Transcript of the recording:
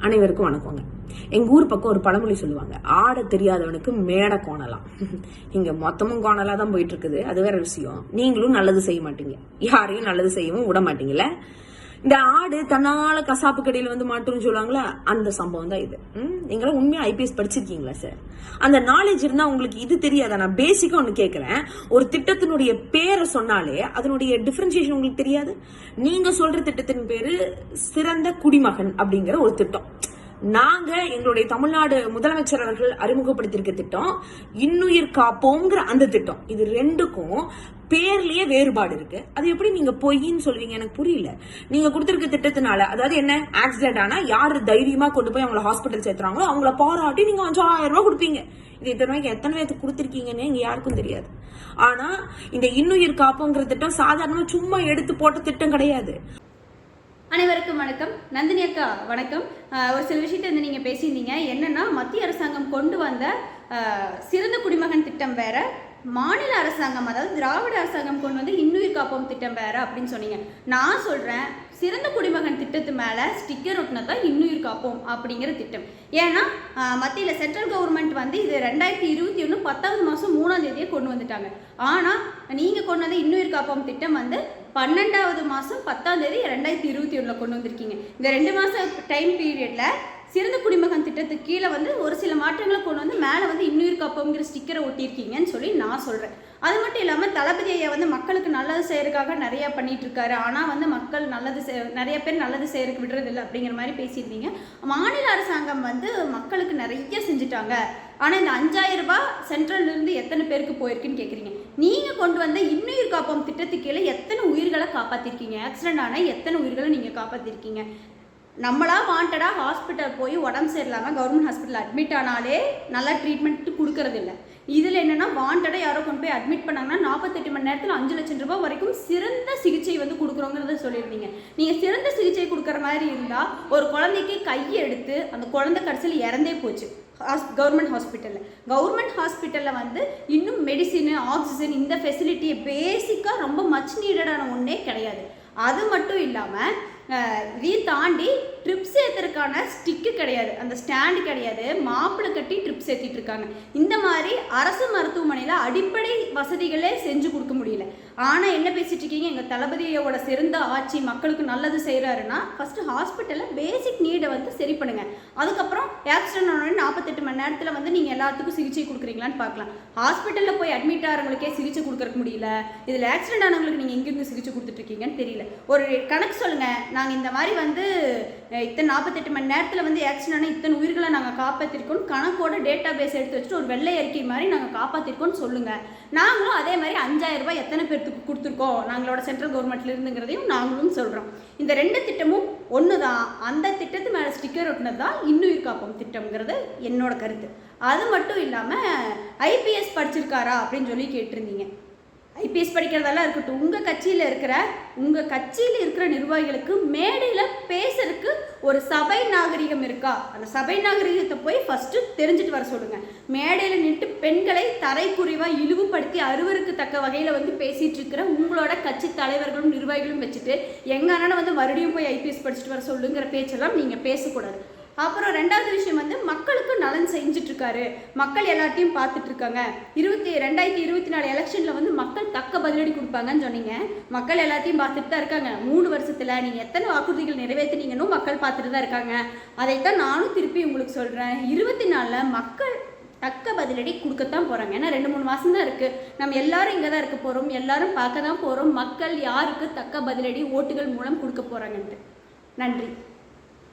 அனைவருக்கும் வணக்கங்க. எங்க ஊர் பக்கம் ஒரு பழமொழி சொல்லுவாங்க, ஆட தெரியாதவனுக்கு மேடை கோணலாம். இங்க மொத்தமும் கோணலா தான் போயிட்டு இருக்குது. அது வேற விஷயம். நீங்களும் நல்லது செய்ய மாட்டீங்க, யாரையும் நல்லது செய்யவும் விட மாட்டீங்கல்ல. இந்த ஆடு தன்னால கசாப்பு கடையில வந்து மாட்டுன்னு சொல்லுவாங்களா, அந்த சம்பவம் தான் இது. நீங்களும் உண்மையா ஐபிஎஸ் படிச்சிருக்கீங்களா சார்? அந்த நாலேஜ் இருந்தா உங்களுக்கு இது தெரியாதா? நான் பேசிக்கா ஒண்ணு கேக்குறேன். ஒரு திட்டத்தினுடைய பேரை சொன்னாலே அதனுடைய டிஃபரன்சியேஷன் உங்களுக்கு தெரியாது? நீங்க சொல்ற திட்டத்தின் பேரு சிறந்த குடிமகன் அப்படிங்கிற ஒரு திட்டம். நாங்க எங்களுடைய தமிழ்நாடு முதலமைச்சர் அவர்கள் அறிமுகப்படுத்தியிருக்க திட்டம் இன்னுயிர் காப்போங்கிற அந்த திட்டம். இது ரெண்டுக்கும் பேர்லயே வேறுபாடு இருக்கு. அது எப்படி நீங்க பொய்ன்னு சொல்வீங்க? எனக்கு புரியல. நீங்க கொடுத்திருக்க திட்டத்தினால, அதாவது என்ன, ஆக்சிடென்ட் ஆனா யாரு தைரியமா கொண்டு போய் அவங்களை ஹாஸ்பிட்டல் சேர்த்துறாங்களோ அவங்கள பாராட்டி நீங்க 5000 ரூபாய் கொடுப்பீங்க. இது இத்தனை ரூபாய்க்கு எத்தனை பேருக்கு கொடுத்திருக்கீங்கன்னு இங்க யாருக்கும் தெரியாது. ஆனா இந்த இன்னுயிர் காப்போங்கிற திட்டம் சாதாரணமா சும்மா எடுத்து போட்ட திட்டம் கிடையாது. அனைவருக்கும் வணக்கம். நந்தினி அக்கா வணக்கம். ஒரு சில விஷயத்தை வந்து நீங்கள் பேசியிருந்தீங்க. என்னன்னா, மத்திய அரசாங்கம் கொண்டு வந்த சிறந்த குடிமகன் திட்டம் வேற, மாநில அரசாங்கம் அதாவது திராவிட அரசாங்கம் கொண்டு வந்து இன்னுயிர் காப்போம் திட்டம் வேற அப்படின்னு சொன்னீங்க. நான் சொல்கிறேன், சிறந்த குடிமகன் திட்டத்து மேலே ஸ்டிக்கர் ஒட்டினதான் இன்னுயிர் காப்போம் அப்படிங்கிற திட்டம். ஏன்னா மத்தியில் சென்ட்ரல் கவர்மெண்ட் வந்து இது 2021 10வது மாதம் 3ஆம் தேதியே கொண்டு வந்துட்டாங்க. ஆனால் நீங்கள் கொண்டு வந்த இன்னுயிர் காப்போம் திட்டம் வந்து 12வது மாதம் 10ஆம் தேதி 2021 கொண்டு வந்திருக்கீங்க. இந்த 2 மாதம் டைம் பீரியடில் சிறந்த குடிமகன் திட்டத்துக்கு கீழே வந்து ஒரு சில மாற்றங்களை கொண்டு வந்து மேலே வந்து இன்னுயிர் காப்போங்கிற ஸ்டிக்கரை ஒட்டியிருக்கீங்கன்னு சொல்லி நான் சொல்கிறேன். அது மட்டும் இல்லாமல் தளபதி ஐயா வந்து மக்களுக்கு நல்லது செய்யறதுக்காக நிறையா பண்ணிட்டு இருக்காரு. ஆனால் வந்து மக்கள் நிறைய பேர் நல்லது செய்யறதுக்கு விடுறதில்லை அப்படிங்கிற மாதிரி பேசியிருந்தீங்க. மாநில அரசாங்கம் வந்து மக்களுக்கு நிறைய செஞ்சுட்டாங்க. ஆனால் இந்த 5000 ரூபாய் சென்ட்ரல்லேருந்து எத்தனை பேருக்கு போயிருக்குன்னு கேட்குறீங்க. நீங்கள் கொண்டு வந்த இன்னுயிர் காப்போம் திட்டத்துக்கு கீழே எத்தனை உயிர்களை காப்பாற்றிருக்கீங்க? ஆக்சிடென்ட் ஆனால் எத்தனை உயிர்களை நீங்கள் காப்பாற்றிருக்கீங்க? நம்மளா வாண்டடாக ஹாஸ்பிட்டல் போய் உடம்பு சரியில்லாமல் கவர்மெண்ட் ஹாஸ்பிட்டல் அட்மிட் ஆனாலே நல்லா ட்ரீட்மெண்ட் கொடுக்கறது இல்லை. இதில் என்னென்னா, வாண்டடாக யாரோ கொண்டு போய் அட்மிட் பண்ணாங்கன்னா 48 மணி நேரத்தில் 5 லட்சம் ரூபாய் வரைக்கும் சிறந்த சிகிச்சை வந்து கொடுக்குறோங்கிறத சொல்லியிருந்தீங்க. நீங்கள் சிறந்த சிகிச்சை கொடுக்குற மாதிரி இருந்தால் ஒரு குழந்தைக்கு கையை எடுத்து அந்த குழந்தை கடைசியில் இறந்தே போச்சு கவர்மெண்ட் ஹாஸ்பிட்டலில் வந்து இன்னும் மெடிசின், ஆக்சிஜன், இந்த ஃபெசிலிட்டியை பேசிக்காக ரொம்ப மச் நீடடான ஒன்றே கிடையாது. அது மட்டும் இல்லாமல் இதையும் தாண்டி ட்ரிப்ஸ் ஏற்றுறதுக்கான ஸ்டிக்கு கிடையாது, அந்த ஸ்டாண்டு கிடையாது, மாப்பிள்ளை கட்டி ட்ரிப்ஸ் ஏற்றிட்டு இருக்காங்க. இந்த மாதிரி அரசு மருத்துவமனையில் அடிப்படை வசதிகளே செஞ்சு கொடுக்க முடியல. ஆனால் என்ன பேசிட்டு இருக்கீங்க, எங்கள் தளபதியோட சிறந்த ஆட்சி மக்களுக்கு நல்லது செய்கிறாருன்னா ஃபஸ்ட்டு ஹாஸ்பிட்டலில் பேசிக் நீடை வந்து சரி பண்ணுங்கள். அதுக்கப்புறம் ஆக்சிடென்ட் ஆனோடனே 48 மணி நேரத்தில் வந்து நீங்கள் எல்லாத்துக்கும் சிகிச்சை கொடுக்குறீங்களான்னு பார்க்கலாம். ஹாஸ்பிட்டலில் போய் அட்மிட் ஆகிறவங்களுக்கே சிகிச்சை கொடுக்கறக்கு முடியல, இதில் ஆக்சிடென்ட் ஆனவங்களுக்கு நீங்கள் எங்கேருந்து சிகிச்சை கொடுத்துட்ருக்கீங்கன்னு தெரியல. ஒரு கணக்கு சொல்லுங்கள், நாங்கள் இந்த மாதிரி வந்து இத்தனை 48 மணி நேரத்தில் வந்து ஆக்சிடென்ட் இத்தனை உயிர்களை நாங்கள் காப்பாற்றிருக்கோம், கணக்கோட டேட்டா பேஸ் எடுத்து வச்சுட்டு ஒரு வெள்ளை அறிக்கை மாதிரி நாங்கள் காப்பாற்றிருக்கோன்னு சொல்லுங்கள். நாங்களும் அதே மாதிரி 5000 ரூபாய் எத்தனை பேர்த்துக்கு கொடுத்துருக்கோம் நாங்களோட சென்ட்ரல் கவர்மெண்ட்ல இருந்துங்கிறதையும் நாங்களும் சொல்கிறோம். இந்த 2 திட்டமும் ஒன்று தான். அந்த திட்டத்து மேலே ஸ்டிக்கர் ஒட்டினது தான் இன்னுயிர் காப்போம் திட்டம்ங்கிறது என்னோட கருத்து. அது மட்டும் இல்லாமல் ஐபிஎஸ் படிச்சிருக்காரா அப்படின்னு சொல்லி கேட்டிருந்தீங்க. ஐபிஎஸ் படிக்கிறதெல்லாம் இருக்கட்டும், உங்கள் கட்சியில் இருக்கிற நிர்வாகிகளுக்கு மேடையில் பேசுறதுக்கு ஒரு சபை நாகரிகம் இருக்கா? அந்த சபை நாகரிகத்தை போய் ஃபஸ்ட்டு தெரிஞ்சுட்டு வர சொல்லுங்கள். மேடையில் நின்று பெண்களை தரைக்குறைவாக இழிவுபடுத்தி அருவருக்கு தக்க வகையில் வந்து பேசிகிட்டு இருக்கிற உங்களோட கட்சி தலைவர்களும் நிர்வாகிகளும் வச்சுட்டு எங்கள் அண்ணனை வந்து மறுபடியும் போய் ஐபிஎஸ் படிச்சுட்டு வர சொல்லுங்கிற பேச்செல்லாம் நீங்கள் பேசக்கூடாது. அப்புறம் 2வது விஷயம் வந்து மக்களுக்கு நலன் செஞ்சுட்ருக்காரு, மக்கள் எல்லாத்தையும் பார்த்துட்டு இருக்காங்க. 2024 எலெக்ஷனில் வந்து மக்கள் தக்க பதிலடி கொடுப்பாங்கன்னு சொன்னீங்க. மக்கள் எல்லாத்தையும் பார்த்துட்டு தான் இருக்காங்க. 3 வருஷத்தில் நீங்கள் எத்தனை வாக்குறுதிகள் நிறைவேற்றினீங்கன்னு மக்கள் பார்த்துட்டு தான் இருக்காங்க. அதைத்தான் நானும் திருப்பி உங்களுக்கு சொல்கிறேன். 24 மக்கள் தக்க பதிலடி கொடுக்கத்தான் போகிறாங்க. ஏன்னா 2-3 மாதம் தான் இருக்குது. நம்ம எல்லாரும் இங்கே தான் இருக்க போகிறோம், எல்லாரும் பார்க்க தான் போகிறோம் மக்கள் யாருக்கு தக்க பதிலடி ஓட்டுகள் மூலம் கொடுக்க போகிறாங்கன்ட்டு. நன்றி.